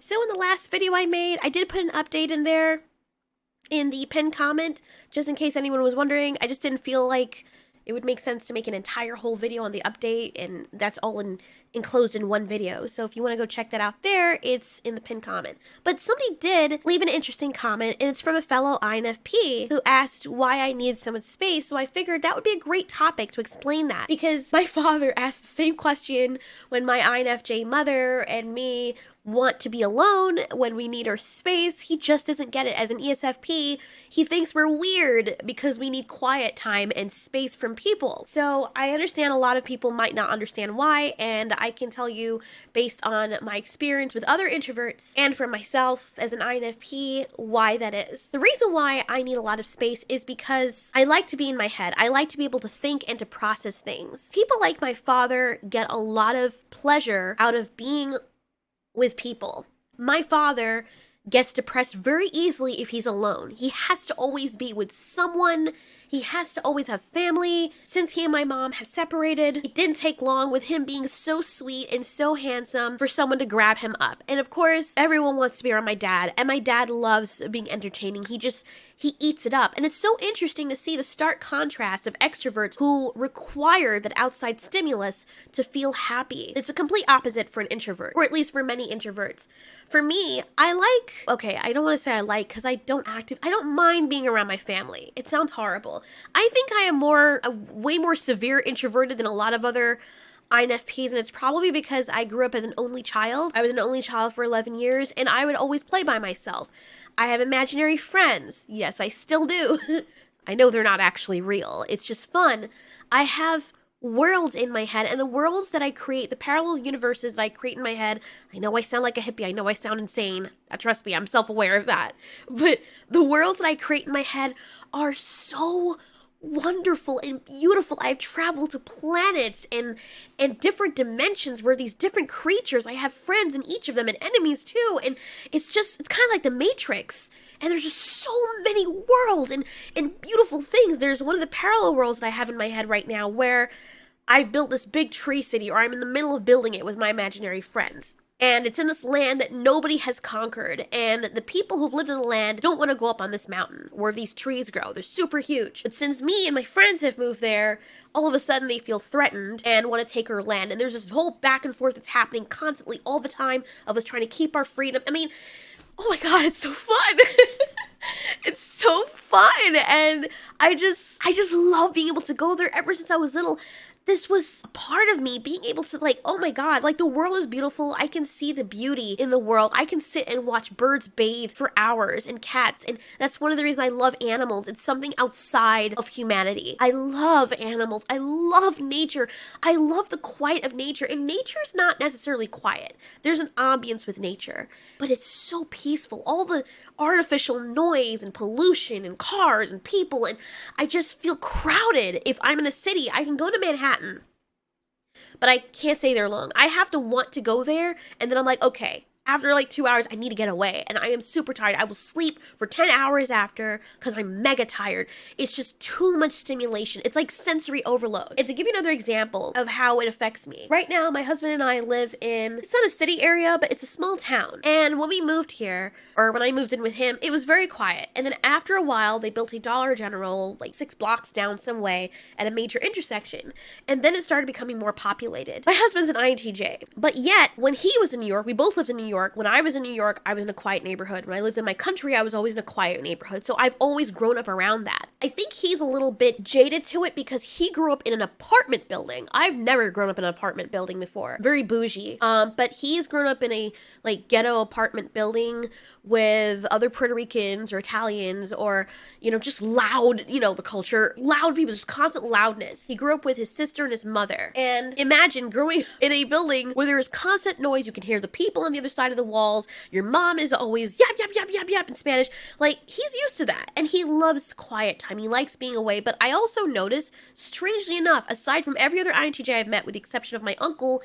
So in the last video I made, I did put an update in there in the pinned comment, just in case anyone was wondering. I just didn't feel like it would make sense to make an entire whole video on the update, and that's all enclosed in one video. So if you want to go check that out there, it's in the pinned comment. But somebody did leave an interesting comment, and it's from a fellow INFP who asked why I needed so much space. So I figured that would be a great topic to explain that, because my father asked the same question when my INFJ mother and me want to be alone, when we need our space. He just doesn't get it. As an ESFP, he thinks we're weird because we need quiet time and space from people. So I understand a lot of people might not understand why, and I can tell you based on my experience with other introverts and for myself as an INFP why that is. The reason why I need a lot of space is because I like to be in my head. I like to be able to think and to process things. People like my father get a lot of pleasure out of being with people. My father gets depressed very easily if he's alone. He has to always be with someone. He has to always have family. Since he and my mom have separated, it didn't take long with him being so sweet and so handsome for someone to grab him up. And of course, everyone wants to be around my dad, and my dad loves being entertaining. He eats it up. And it's so interesting to see the stark contrast of extroverts who require that outside stimulus to feel happy. It's a complete opposite for an introvert, or at least for many introverts. For me, I don't want to say I like, because I don't mind being around my family. It sounds horrible. I think I am way more severe introverted than a lot of other INFPs, and it's probably because I grew up as an only child. I was an only child for 11 years, and I would always play by myself. I have imaginary friends. Yes, I still do. I know they're not actually real. It's just fun. I have worlds in my head, and the worlds that I create, the parallel universes that I create in my head, I know I sound like a hippie. I know I sound insane. Trust me, I'm self-aware of that. But the worlds that I create in my head are so wonderful and beautiful. I've traveled to planets and different dimensions where these different creatures, I have friends in each of them and enemies too. And it's kind of like the Matrix. And there's just so many worlds and beautiful things. There's one of the parallel worlds that I have in my head right now where I've built this big tree city, or I'm in the middle of building it with my imaginary friends. And it's in this land that nobody has conquered. And the people who've lived in the land don't want to go up on this mountain where these trees grow. They're super huge. But since me and my friends have moved there, all of a sudden they feel threatened and want to take our land. And there's this whole back and forth that's happening constantly all the time of us trying to keep our freedom. I mean, oh my God, it's so fun. It's so fun. And I just love being able to go there. Ever since I was little, this was a part of me, being able to oh my God, the world is beautiful. I can see the beauty in the world. I can sit and watch birds bathe for hours, and cats. And that's one of the reasons I love animals. It's something outside of humanity. I love animals. I love nature. I love the quiet of nature. And nature's not necessarily quiet. There's an ambience with nature, but it's so peaceful. All the artificial noise and pollution and cars and people, and I just feel crowded. If I'm in a city, I can go to Manhattan, but I can't stay there long. I have to want to go there, and then I'm like, okay, after 2 hours, I need to get away, and I am super tired. I will sleep for 10 hours after because I'm mega tired. It's just too much stimulation. It's like sensory overload. And to give you another example of how it affects me, right now, my husband and I live it's not a city area, but it's a small town. And when we moved here, or when I moved in with him, it was very quiet. And then after a while, they built a Dollar General 6 blocks down some way at a major intersection. And then it started becoming more populated. My husband's an INTJ, but yet when he was in New York, we both lived in New York. When I was in New York, I was in a quiet neighborhood. When I lived in my country, I was always in a quiet neighborhood. So I've always grown up around that. I think he's a little bit jaded to it because he grew up in an apartment building. I've never grown up in an apartment building before. Very bougie. But he's grown up in a ghetto apartment building with other Puerto Ricans or Italians, or, just loud, the culture, loud people, just constant loudness. He grew up with his sister and his mother. And imagine growing in a building where there is constant noise. You can hear the people on the other side of the walls. Your mom is always yap, yap, yap, yap, yap in Spanish. He's used to that. And he loves quiet time. He likes being away. But I also notice, strangely enough, aside from every other INTJ I've met, with the exception of my uncle,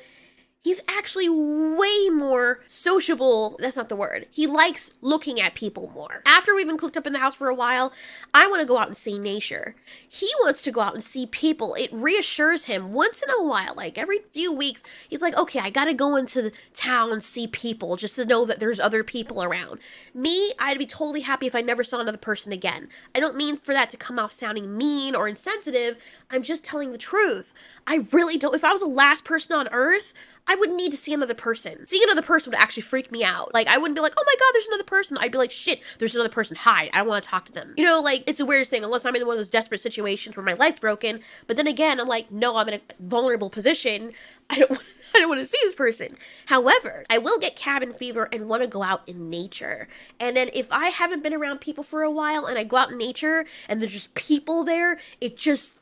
He's actually way more sociable. That's not the word. He likes looking at people more. After we've been cooped up in the house for a while, I want to go out and see nature. He wants to go out and see people. It reassures him once in a while, like every few weeks, he's like, okay, I got to go into the town and see people just to know that there's other people around. Me, I'd be totally happy if I never saw another person again. I don't mean for that to come off sounding mean or insensitive. I'm just telling the truth. I really don't. If I was the last person on earth, I would need to see another person. Seeing another person would actually freak me out. Like, I wouldn't be like, oh my god, there's another person. I'd be like, shit, there's another person. Hide. I don't want to talk to them. You know, like, it's the weirdest thing, unless I'm in one of those desperate situations where my leg's broken. But then again, I'm like, no, I'm in a vulnerable position. I don't want to see this person. However, I will get cabin fever and want to go out in nature. And then if I haven't been around people for a while and I go out in nature and there's just people there, it just,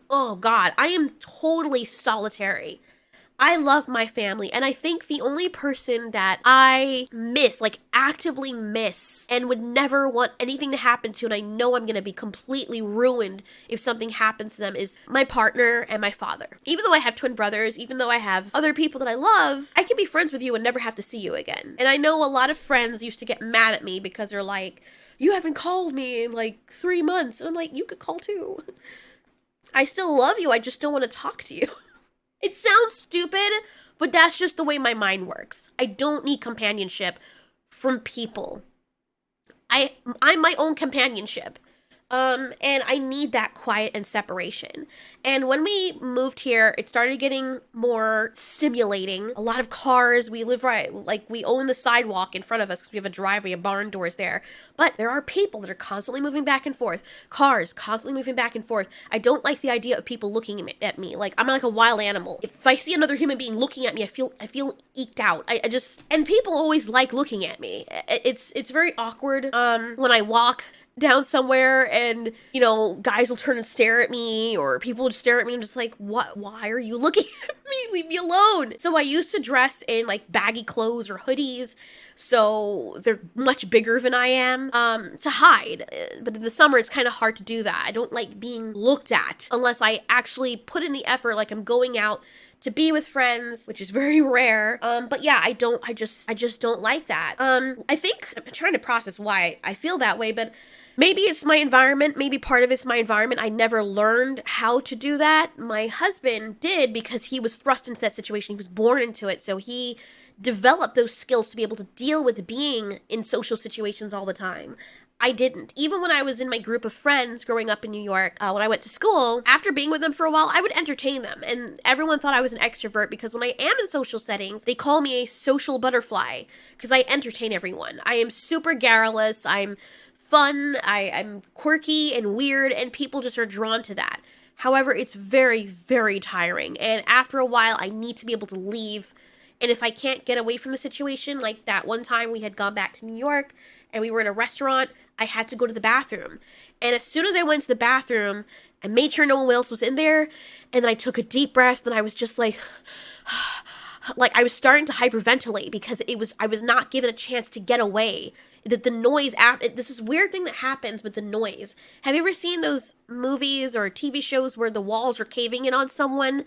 oh god, I am totally solitary. I love my family, and I think the only person that I miss, like actively miss, and would never want anything to happen to, and I know I'm gonna be completely ruined if something happens to them, is my partner and my father. Even though I have twin brothers, even though I have other people that I love, I can be friends with you and never have to see you again. And I know a lot of friends used to get mad at me because they're like, you haven't called me in like 3 months. And I'm like, you could call too. I still love you, I just don't want to talk to you. It sounds stupid, but that's just the way my mind works. I don't need companionship from people. I'm my own companionship. And I need that quiet and separation. And when we moved here, it started getting more stimulating. A lot of cars. We live right, like we own the sidewalk in front of us because we have a driveway, a barn doors there. But there are people that are constantly moving back and forth. Cars constantly moving back and forth. I don't like the idea of people looking at me. Like, I'm like a wild animal. If I see another human being looking at me, I feel eked out. I just, and people always like looking at me. It's very awkward when I walk down somewhere and, you know, guys will turn and stare at me, or people will just stare at me and I'm just like, what? Why are you looking at me? Leave me alone. So I used to dress in like baggy clothes or hoodies, so they're much bigger than I am, to hide. But in the summer, it's kind of hard to do that. I don't like being looked at unless I actually put in the effort, like I'm going out to be with friends, which is very rare. But yeah, I just don't like that. I think I'm trying to process why I feel that way, but maybe it's my environment. Maybe part of it's my environment. I never learned how to do that. My husband did because he was thrust into that situation. He was born into it. So he developed those skills to be able to deal with being in social situations all the time. I didn't. Even when I was in my group of friends growing up in New York, when I went to school, after being with them for a while, I would entertain them. And everyone thought I was an extrovert because when I am in social settings, they call me a social butterfly because I entertain everyone. I am super garrulous. I'm fun. I'm quirky and weird, and people just are drawn to that. However, it's very, very tiring. And after a while, I need to be able to leave. And if I can't get away from the situation, like that one time we had gone back to New York and we were in a restaurant, I had to go to the bathroom. And as soon as I went to the bathroom, I made sure no one else was in there. And then I took a deep breath and I was just like, like I was starting to hyperventilate because I was not given a chance to get away. The noise, this is weird thing that happens with the noise. Have you ever seen those movies or TV shows where the walls are caving in on someone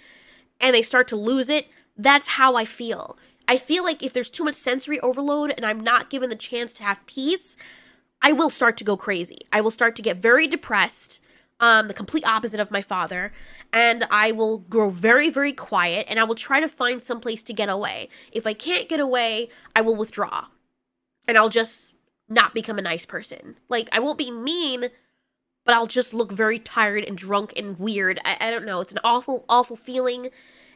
and they start to lose it? That's how I feel. I feel like if there's too much sensory overload and I'm not given the chance to have peace, I will start to go crazy. I will start to get very depressed, the complete opposite of my father, and I will grow very, very quiet, and I will try to find some place to get away. If I can't get away, I will withdraw, and I'll just not become a nice person. Like, I won't be mean, but I'll just look very tired and drunk and weird. I don't know. It's an awful, awful feeling.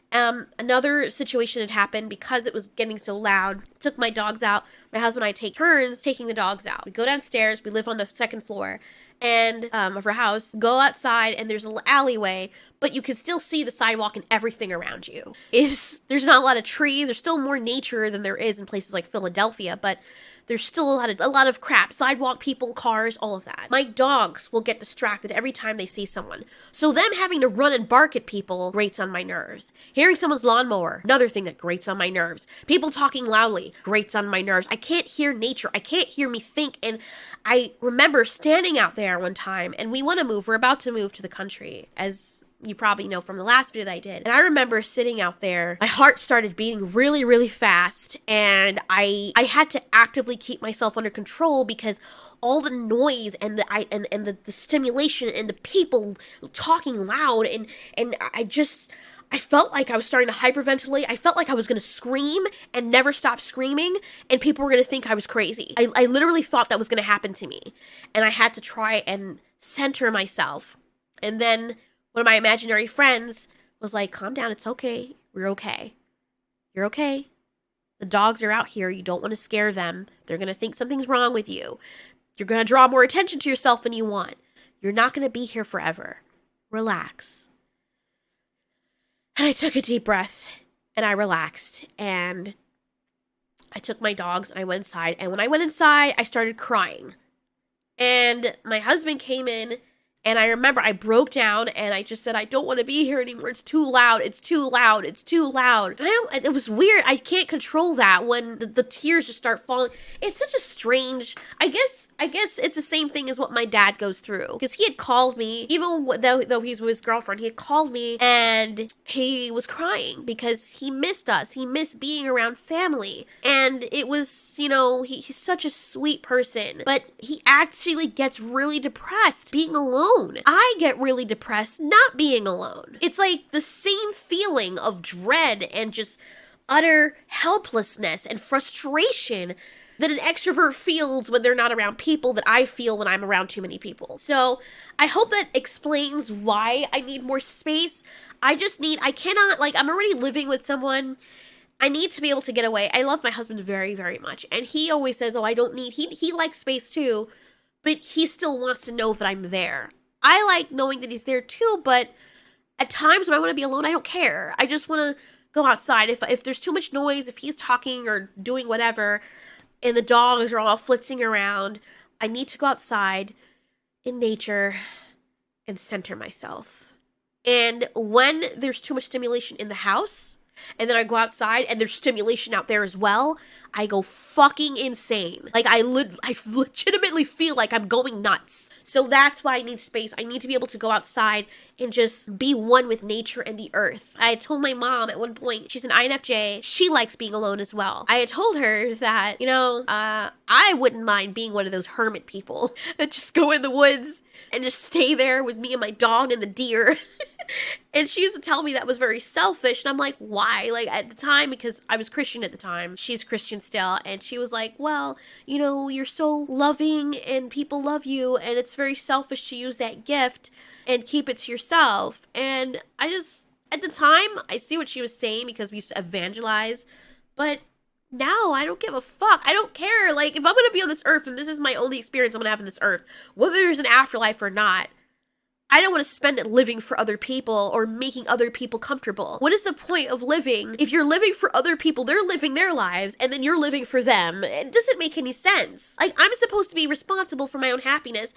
Another situation had happened because it was getting so loud. Took my dogs out. My husband and I take turns taking the dogs out. We go downstairs. We live on the second floor and of our house. Go outside and there's a little alleyway, but you can still see the sidewalk and everything around you. There's not a lot of trees. There's still more nature than there is in places like Philadelphia, but there's still a lot of crap. Sidewalk, people, cars, all of that. My dogs will get distracted every time they see someone. So them having to run and bark at people grates on my nerves. Hearing someone's lawnmower, another thing that grates on my nerves. People talking loudly grates on my nerves. I can't hear nature. I can't hear me think. And I remember standing out there one time, and we want to move. We're about to move to the country, as you probably know from the last video that I did. And I remember sitting out there, my heart started beating really, really fast, and I had to actively keep myself under control because all the noise and the stimulation and the people talking loud and I felt like I was starting to hyperventilate. I felt like I was going to scream and never stop screaming, and people were going to think I was crazy. I literally thought that was going to happen to me, and I had to try and center myself. And then one of my imaginary friends was like, calm down, it's okay. We're okay. You're okay. The dogs are out here. You don't want to scare them. They're going to think something's wrong with you. You're going to draw more attention to yourself than you want. You're not going to be here forever. Relax. And I took a deep breath, and I relaxed, and I took my dogs, and I went inside, and when I went inside, I started crying. And my husband came in, and I remember I broke down, and I just said, I don't want to be here anymore. It's too loud. It's too loud. It's too loud. And it was weird. I can't control that when the tears just start falling. It's such a strange, I guess it's the same thing as what my dad goes through. Because he had called me, even though he's with his girlfriend, he had called me and he was crying because he missed us. He missed being around family. And it was, he's such a sweet person. But he actually gets really depressed being alone. I get really depressed not being alone. It's like the same feeling of dread and just utter helplessness and frustration that an extrovert feels when they're not around people that I feel when I'm around too many people. So I hope that explains why I need more space. I cannot, I'm already living with someone. I need to be able to get away. I love my husband very, very much. And he always says, I don't need, he likes space too, but he still wants to know that I'm there. I like knowing that he's there too, but at times when I want to be alone, I don't care. I just want to go outside. If there's too much noise, if he's talking or doing whatever, and the dogs are all flitzing around, I need to go outside in nature and center myself. And when there's too much stimulation in the house, and then I go outside and there's stimulation out there as well, I go fucking insane. I legitimately feel like I'm going nuts. So that's why I need space. I need to be able to go outside and just be one with nature and the earth. I had told my mom at one point, she's an INFJ, she likes being alone as well. I had told her that, I wouldn't mind being one of those hermit people that just go in the woods and just stay there with me and my dog and the deer. And she used to tell me that was very selfish. And I'm like, why? At the time, because I was Christian at the time. She's Christian still. And she was like, well, you're so loving and people love you. And it's very selfish to use that gift and keep it to yourself. And I just, at the time, I see what she was saying because we used to evangelize. But now I don't give a fuck. I don't care. If I'm going to be on this earth and this is my only experience I'm going to have on this earth, whether there's an afterlife or not, I don't want to spend it living for other people or making other people comfortable. What is the point of living if you're living for other people, they're living their lives, and then you're living for them? It doesn't make any sense. I'm supposed to be responsible for my own happiness.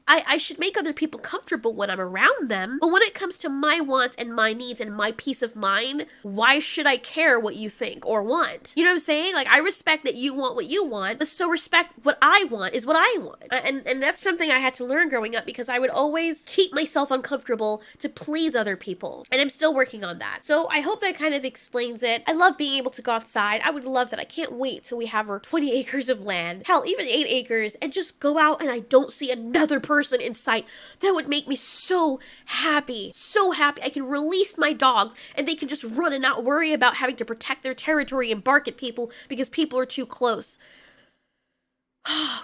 I should make other people comfortable when I'm around them. But when it comes to my wants and my needs and my peace of mind, why should I care what you think or want? You know what I'm saying? I respect that you want what you want, but so respect what I want is what I want. And that's something I had to learn growing up because I would always keep myself uncomfortable to please other people. And I'm still working on that. So I hope that kind of explains it. I love being able to go outside. I would love that. I can't wait till we have our 20 acres of land. Hell, even 8 acres and just go out and I don't see another person in sight. That would make me so happy. So happy. I can release my dog and they can just run and not worry about having to protect their territory and bark at people because people are too close.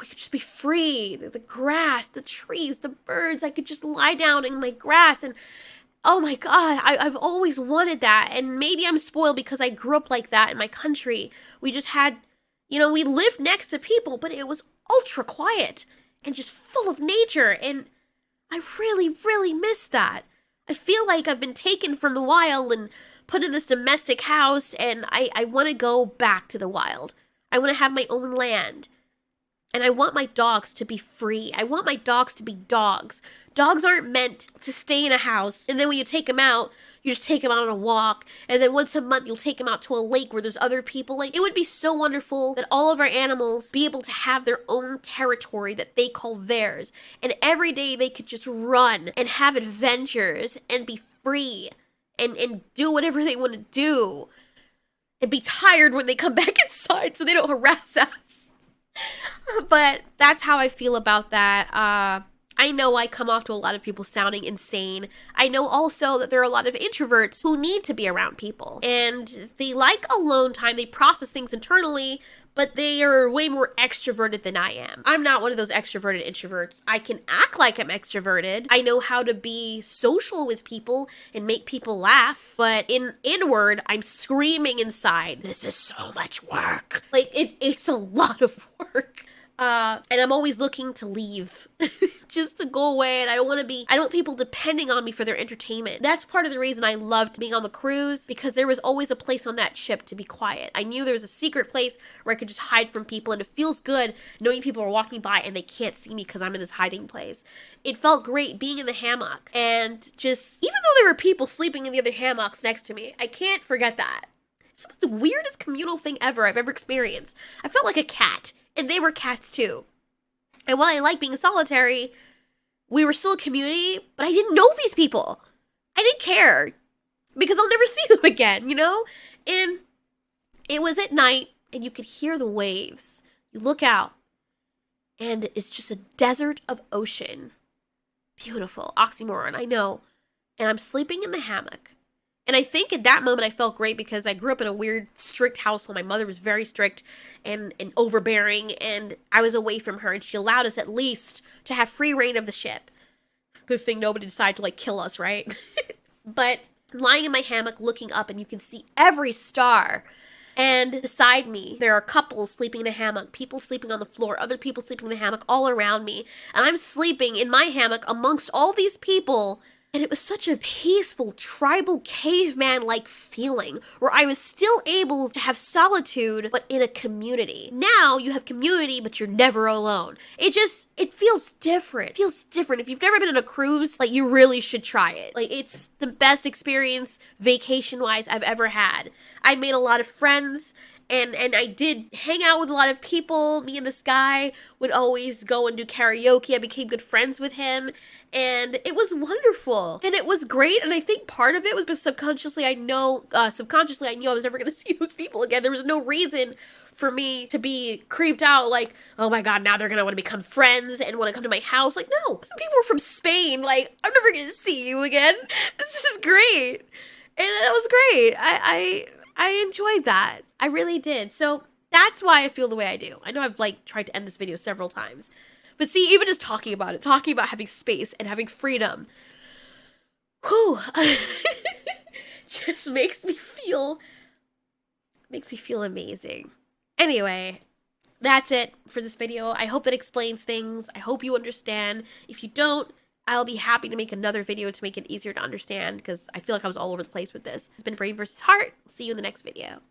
We could just be free. The grass, the trees, the birds. I could just lie down in my grass and oh my God, I've always wanted that. And maybe I'm spoiled because I grew up like that in my country. We just had, we lived next to people, but it was ultra quiet and just full of nature, and I really, really miss that. I feel like I've been taken from the wild and put in this domestic house, and I want to go back to the wild. I want to have my own land, and I want my dogs to be free. I want my dogs to be dogs. Dogs aren't meant to stay in a house, and then when you take them out, you just take them out on a walk, and then once a month you'll take them out to a lake where there's other people. It would be so wonderful that all of our animals be able to have their own territory that they call theirs, and every day they could just run and have adventures and be free and do whatever they want to do and be tired when they come back inside so they don't harass us. But that's how I feel about that. I know I come off to a lot of people sounding insane. I know also that there are a lot of introverts who need to be around people. And they like alone time, they process things internally, but they are way more extroverted than I am. I'm not one of those extroverted introverts. I can act like I'm extroverted. I know how to be social with people and make people laugh, but inward, I'm screaming inside, this is so much work. Like, it's a lot of work. And I'm always looking to leave just to go away. And I don't want people depending on me for their entertainment. That's part of the reason I loved being on the cruise, because there was always a place on that ship to be quiet. I knew there was a secret place where I could just hide from people, and it feels good knowing people are walking by and they can't see me because I'm in this hiding place. It felt great being in the hammock, and just, even though there were people sleeping in the other hammocks next to me, I can't forget that. It's the weirdest communal thing ever I've ever experienced. I felt like a cat. And they were cats too. And while I like being solitary, we were still a community, but I didn't know these people. I didn't care because I'll never see them again, you know? And it was at night and you could hear the waves. You look out and it's just a desert of ocean. Beautiful. Oxymoron, I know. And I'm sleeping in the hammock. And I think at that moment I felt great because I grew up in a weird, strict household. My mother was very strict and overbearing, and I was away from her, and she allowed us at least to have free reign of the ship. Good thing nobody decided to, like, kill us, right? But lying in my hammock looking up, and you can see every star. And beside me, there are couples sleeping in a hammock, people sleeping on the floor, other people sleeping in the hammock all around me. And I'm sleeping in my hammock amongst all these people. And it was such a peaceful, tribal, caveman-like feeling where I was still able to have solitude, but in a community. Now you have community, but you're never alone. It feels different. It feels different. If you've never been on a cruise, like, you really should try it. Like, it's the best experience vacation-wise I've ever had. I made a lot of friends. And I did hang out with a lot of people. Me and this guy would always go and do karaoke. I became good friends with him. And it was wonderful. And it was great. And I think part of it was because subconsciously I knew I was never going to see those people again. There was no reason for me to be creeped out like, oh my god, now they're going to want to become friends and want to come to my house. Like, no. Some people were from Spain. Like, I'm never going to see you again. This is great. And that was great. I enjoyed that. I really did. So that's why I feel the way I do. I know I've, like, tried to end this video several times. But see, even just talking about having space and having freedom, whew, just makes me feel amazing. Anyway, that's it for this video. I hope that explains things. I hope you understand. If you don't, I'll be happy to make another video to make it easier to understand, because I feel like I was all over the place with this. It's been Brain vs. Heart. See you in the next video.